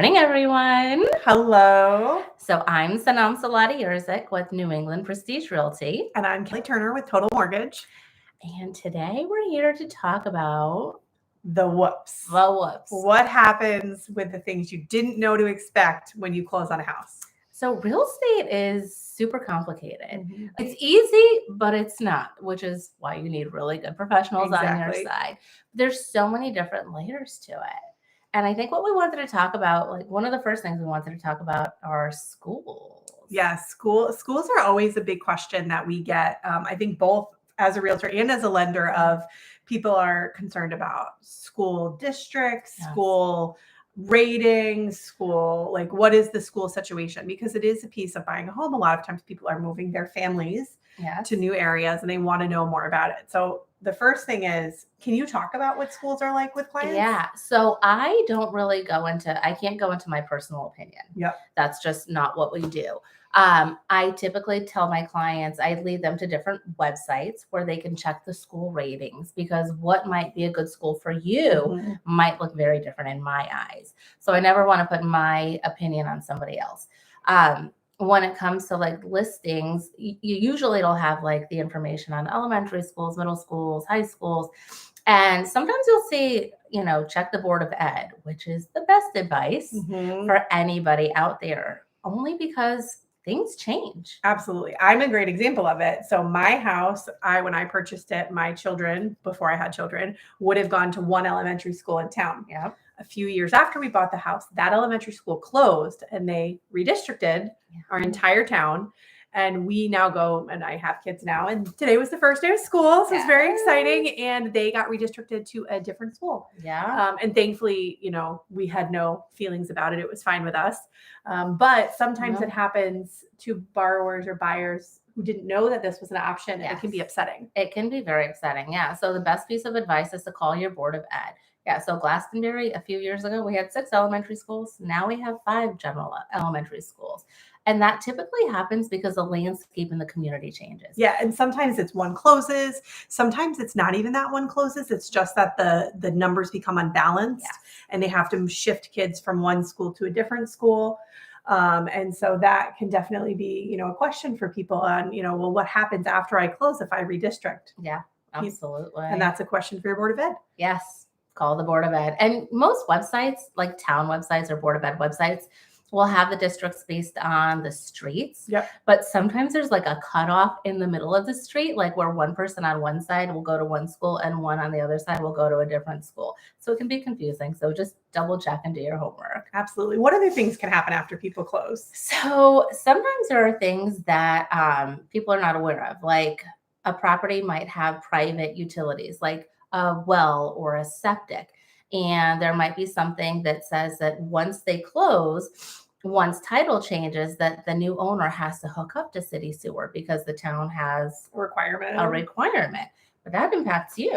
Morning, everyone. Hello. So I'm Sanam Solati Yurczyk with New England Prestige Realty. And I'm Kelly Turner with Total Mortgage. And today we're here to talk about The whoops. What happens with the things you didn't know to expect when you close on a house? So real estate is super complicated. It's easy, but it's not, which is why you need really good professionals on your side. There's so many different layers to it. And I think what we wanted to talk about, like one of the first things we wanted to talk about are schools. Yes, schools are always a big question that we get. I think both as a realtor and as a lender of people are concerned about school districts, school ratings, school, like what is the school situation? Because it is a piece of buying a home. A lot of times people are moving their families to new areas and they want to know more about it. So the first thing is, can you talk about what schools are like with clients? Yeah. So I don't really I can't go into my personal opinion. Yep. That's just not what we do. I typically tell my clients, I lead them to different websites where they can check the school ratings, because what might be a good school for you might look very different in my eyes. So I never want to put my opinion on somebody else. When it comes to like listings, usually it'll have like the information on elementary schools, middle schools, high schools. And sometimes you'll see, check the Board of Ed, which is the best advice for anybody out there, only because things change. Absolutely. I'm a great example of it. So my house, when I purchased it, my children, before I had children, would have gone to one elementary school in town. Yep. A few years after we bought the house, that elementary school closed and they redistricted our entire town. And we now go, and I have kids now, and today was the first day of school. So it's very exciting. And they got redistricted to a different school. Yeah. And thankfully, we had no feelings about it. It was fine with us. But sometimes it happens to borrowers or buyers who didn't know that this was an option. And it can be upsetting. It can be very upsetting. Yeah. So the best piece of advice is to call your Board of Ed. Yeah, so Glastonbury, a few years ago, we had 6 elementary schools. Now we have 5 general elementary schools. And that typically happens because the landscape in the community changes. Yeah, and sometimes it's one closes. Sometimes it's not even that one closes. It's just that the numbers become unbalanced and they have to shift kids from one school to a different school. And so that can definitely be, a question for people on, well, what happens after I close if I redistrict? Yeah, absolutely. And that's a question for your Board of Ed. Yes. Call the Board of Ed. And most websites, like town websites or Board of Ed websites, will have the districts based on the streets. Yep. But sometimes there's like a cutoff in the middle of the street, like where one person on one side will go to one school and one on the other side will go to a different school. So it can be confusing. So just double check and do your homework. Absolutely. What other things can happen after people close? So sometimes there are things that people are not aware of, like a property might have private utilities, like a well or a septic. And there might be something that says that once they close, once title changes, that the new owner has to hook up to city sewer because the town has a requirement. But that impacts you.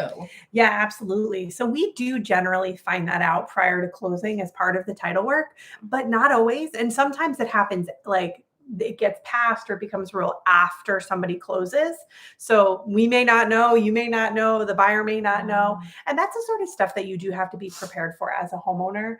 Yeah, absolutely. So we do generally find that out prior to closing as part of the title work, but not always. And sometimes it happens like it gets passed or becomes real after somebody closes. So we may not know, you may not know, the buyer may not know. And that's the sort of stuff that you do have to be prepared for as a homeowner.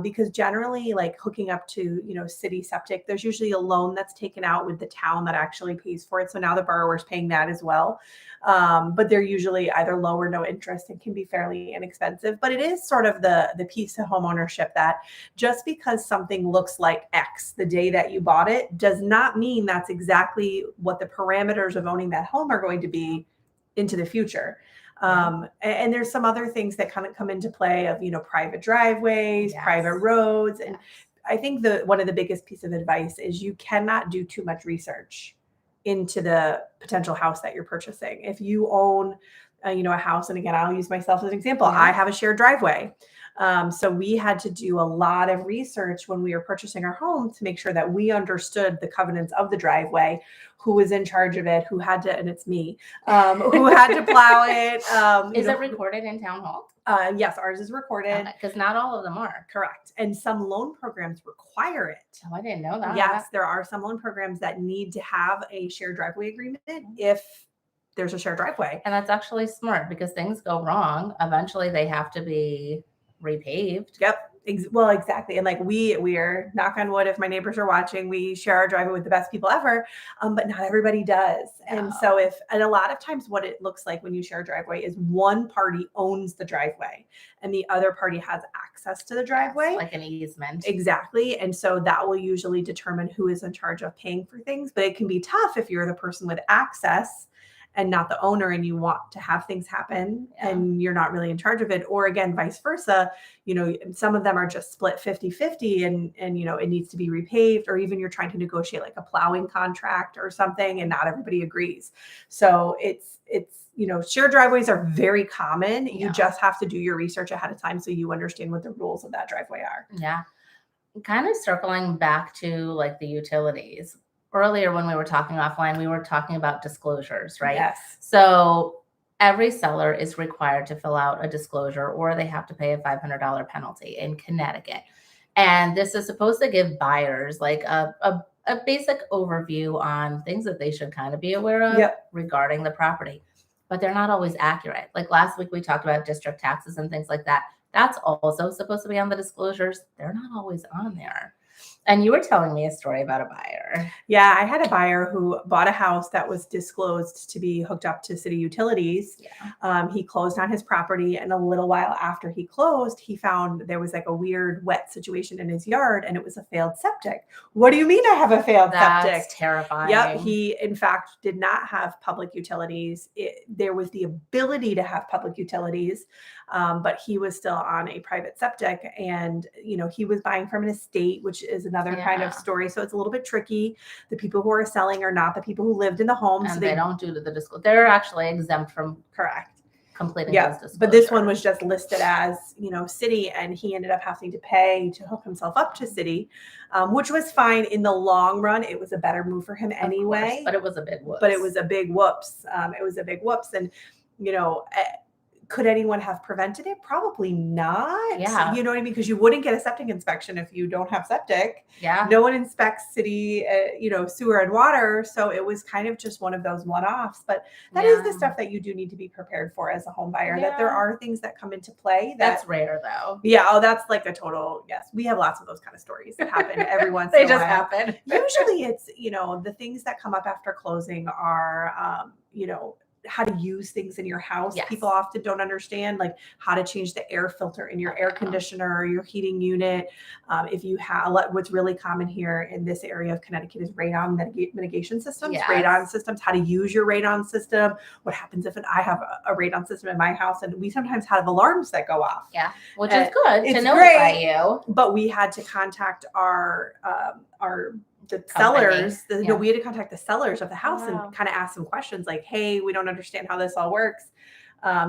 Because generally, like hooking up to, city septic, there's usually a loan that's taken out with the town that actually pays for it. So now the borrower's paying that as well. But they're usually either low or no interest and can be fairly inexpensive. But it is sort of the piece of homeownership that just because something looks like X the day that you bought it does not mean that's exactly what the parameters of owning that home are going to be into the future. And there's some other things that kind of come into play of, private driveways, private roads. And I think one of the biggest piece of advice is you cannot do too much research into the potential house that you're purchasing. If you own, a house, and again, I'll use myself as an example. I have a shared driveway. So we had to do a lot of research when we were purchasing our home to make sure that we understood the covenants of the driveway, who was in charge of it, who had to, and it's me, who had to plow it. Is it recorded in town hall? Yes, ours is recorded. Because not all of them are. Correct. And some loan programs require it. Oh, I didn't know that. Yes, there are some loan programs that need to have a shared driveway agreement if there's a shared driveway. And that's actually smart because things go wrong. Eventually they have to be repaved. Yep. Well, exactly. And like we are, knock on wood, if my neighbors are watching, we share our driveway with the best people ever. But not everybody does. And so and a lot of times what it looks like when you share a driveway is one party owns the driveway and the other party has access to the driveway. Like an easement. Exactly. And so that will usually determine who is in charge of paying for things. But it can be tough if you're the person with access and not the owner, and you want to have things happen and you're not really in charge of it. Or again, vice versa, some of them are just split 50-50 and, it needs to be repaved, or even you're trying to negotiate like a plowing contract or something and not everybody agrees. So it's, shared driveways are very common. You just have to do your research ahead of time so you understand what the rules of that driveway are. Yeah. Kind of circling back to like the utilities. Earlier when we were talking offline, we were talking about disclosures, right? Yes. So every seller is required to fill out a disclosure or they have to pay a $500 penalty in Connecticut. And this is supposed to give buyers like a basic overview on things that they should kind of be aware of regarding the property. But they're not always accurate. Like last week we talked about district taxes and things like that. That's also supposed to be on the disclosures. They're not always on there. And you were telling me a story about a buyer. Yeah, I had a buyer who bought a house that was disclosed to be hooked up to city utilities. Yeah. He closed on his property, and a little while after he closed, he found there was like a weird wet situation in his yard, and it was a failed septic. What do you mean I have a failed septic? That's terrifying. Yep. He, in fact, did not have public utilities. There was the ability to have public utilities, but he was still on a private septic, and he was buying from an estate, which is another kind of story. So it's a little bit tricky. The people who are selling are not the people who lived in the home, and so they don't do the disclosure. They're actually exempt from completing those disclosures. But this one was just listed as city, and he ended up having to pay to hook himself up to city, which was fine in the long run. It was a better move for him anyway. Course, but it was a big whoops. And could anyone have prevented it? Probably not. Yeah. You know what I mean? Because you wouldn't get a septic inspection if you don't have septic. Yeah. No one inspects city, sewer and water. So it was kind of just one of those one-offs. But that is the stuff that you do need to be prepared for as a home buyer, that there are things that come into play. That's rare though. Yeah. Oh, that's like a total, yes. We have lots of those kind of stories that happen every once in a while. They just happen. Usually it's, the things that come up after closing are, how to use things in your house. Yes. People often don't understand like how to change the air filter in your air conditioner or your heating unit. If you have, what's really common here in this area of Connecticut is radon mitigation systems, radon systems, how to use your radon system. What happens if I have a radon system in my house, and we sometimes have alarms that go off. Yeah, which is good to notify you. But we had to contact the sellers, we had to contact the sellers of the house and kind of ask some questions like, hey, we don't understand how this all works.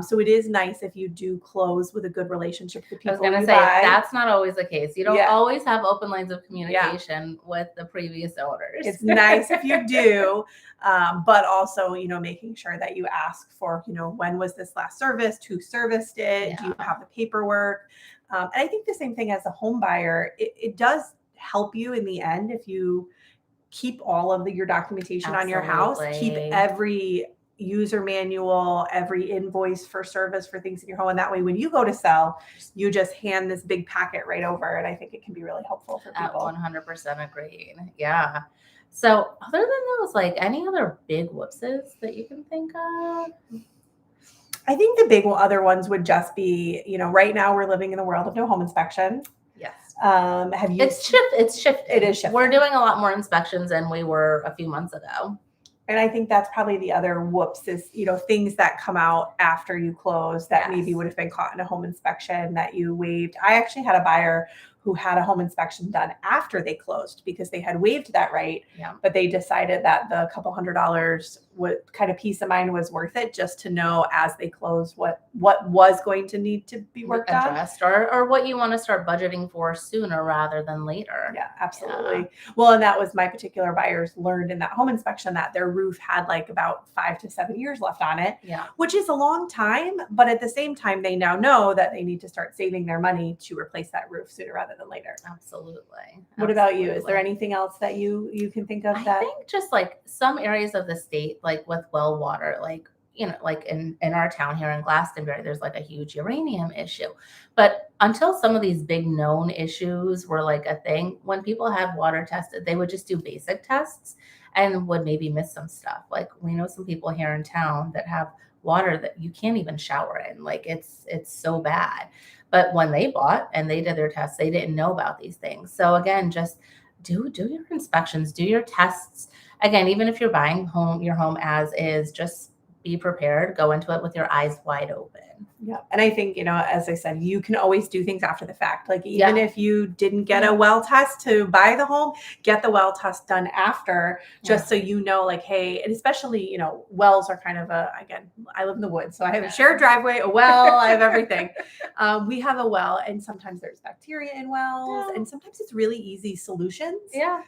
So it is nice if you do close with a good relationship with the people. I was going to say, that's not always the case. You don't always have open lines of communication with the previous owners. It's nice if you do, but also, making sure that you ask for, when was this last serviced, who serviced it, do you have the paperwork? And I think the same thing as a home buyer, it does help you in the end if you keep all of your documentation on your house, keep every user manual, every invoice for service for things in your home. And that way, when you go to sell, you just hand this big packet right over. And I think it can be really helpful for people. 100% agreed. Yeah. So other than those, like any other big whoopses that you can think of? I think the big other ones would just be, right now we're living in the world of no home inspection. Yes. Have you? It's shifted. It is shifted. We're doing a lot more inspections than we were a few months ago. And I think that's probably the other whoops is, things that come out after you close that maybe would have been caught in a home inspection that you waived. I actually had a buyer who had a home inspection done after they closed because they had waived that right. Yeah. But they decided that the couple $100 what kind of peace of mind was worth it just to know as they closed what was going to need to be worked addressed on. Or what you want to start budgeting for sooner rather than later. Yeah, absolutely. Yeah. Well, and that was my particular buyers learned in that home inspection that their roof had like about 5 to 7 years left on it, which is a long time. But at the same time, they now know that they need to start saving their money to replace that roof sooner rather than later. Absolutely. What about you? Is there anything else that you can think of? I think just like some areas of the state, like with well water, like, like in our town here in Glastonbury, there's like a huge uranium issue. But until some of these big known issues were like a thing, when people had water tested, they would just do basic tests and would maybe miss some stuff. Like we know some people here in town that have water that you can't even shower in. Like it's so bad. But when they bought and they did their tests, they didn't know about these things. So again, just do your inspections, do your tests. Again, even if you're buying your home as is, just be prepared, go into it with your eyes wide open. Yeah. And I think, as I said, you can always do things after the fact. Like even if you didn't get a well test to buy the home, get the well test done after, just so like, hey, and especially, wells are kind of again, I live in the woods, so I have a shared driveway, a well, I have everything. We have a well, and sometimes there's bacteria in wells, and sometimes it's really easy solutions. Yeah.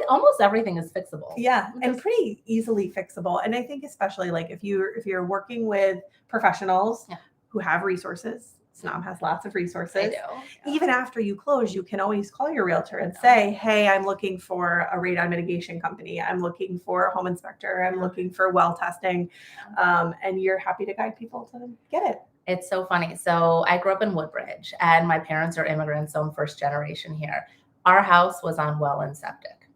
Almost everything is fixable. Yeah. And pretty easily fixable. And I think especially like if you're working with professionals who have resources, Sanam has lots of resources. I do. Yeah. Even after you close, you can always call your realtor and say, hey, I'm looking for a radon mitigation company. I'm looking for a home inspector. I'm looking for well testing. And you're happy to guide people to get it. It's so funny. So I grew up in Woodbridge and my parents are immigrants, so I'm first generation here. Our house was on well and septic.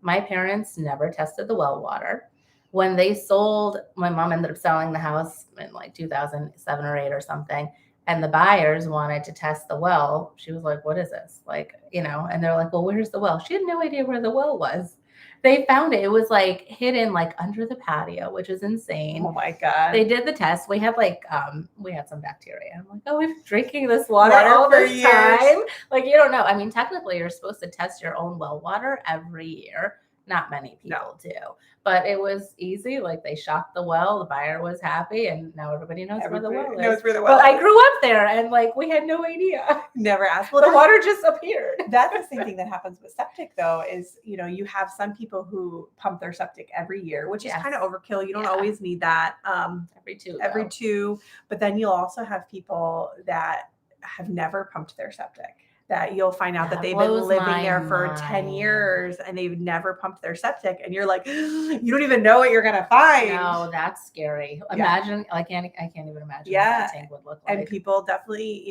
My parents never tested the well water. When they sold, my mom ended up selling the house in like 2007 or 8 or something. And the buyers wanted to test the well. She was like, what is this? Like, and they're like, well, where's the well? She had no idea where the well was. They found it. It was like hidden like under the patio, which is insane. Oh my God. They did the test. We had we had some bacteria. I'm like, oh, we've been drinking this water all this time. Like, you don't know. I mean, technically you're supposed to test your own well water every year. Not many people do, but it was easy. Like they shocked the well, the buyer was happy, and now everybody knows where the well is. But I grew up there and like we had no idea. Never asked. Well, the water just appeared. That's the same thing that happens with septic though, is, you have some people who pump their septic every year, which is kind of overkill. You don't always need that. Every two, but then you'll also have people that have never pumped their septic. That you'll find out that they've been living there for 10 years and they've never pumped their septic. And you're like, you don't even know what you're going to find. No, that's scary. Imagine, I can't even imagine what that tank would look like. And people definitely,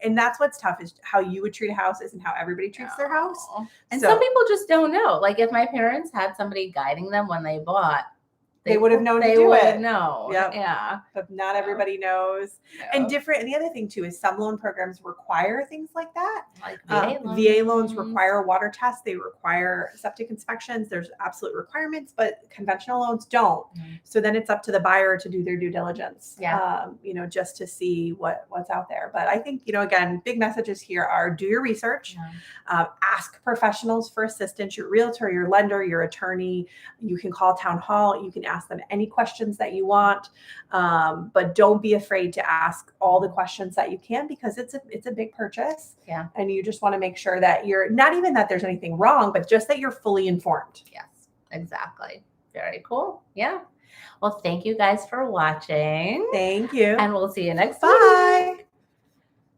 and that's what's tough is how you would treat a house isn't how everybody treats their house. And some people just don't know. Like if my parents had somebody guiding them when they bought, they would have known to do it. They would have known. Yep. Yeah. But not everybody knows. And the other thing too is some loan programs require things like that. Like VA loans require water tests. They require septic inspections. There's absolute requirements, but conventional loans don't. So then it's up to the buyer to do their due diligence. Just to see what's out there. But I think, again, big messages here are do your research, ask professionals for assistance, your realtor, your lender, your attorney. You can call town hall. You can ask them any questions that you want, but don't be afraid to ask all the questions that you can because it's a big purchase. Yeah, and you just want to make sure that you're not even that there's anything wrong, but just that you're fully informed. Yes, exactly. Very cool. Yeah. Well, thank you guys for watching. Thank you, and we'll see you next time. Bye.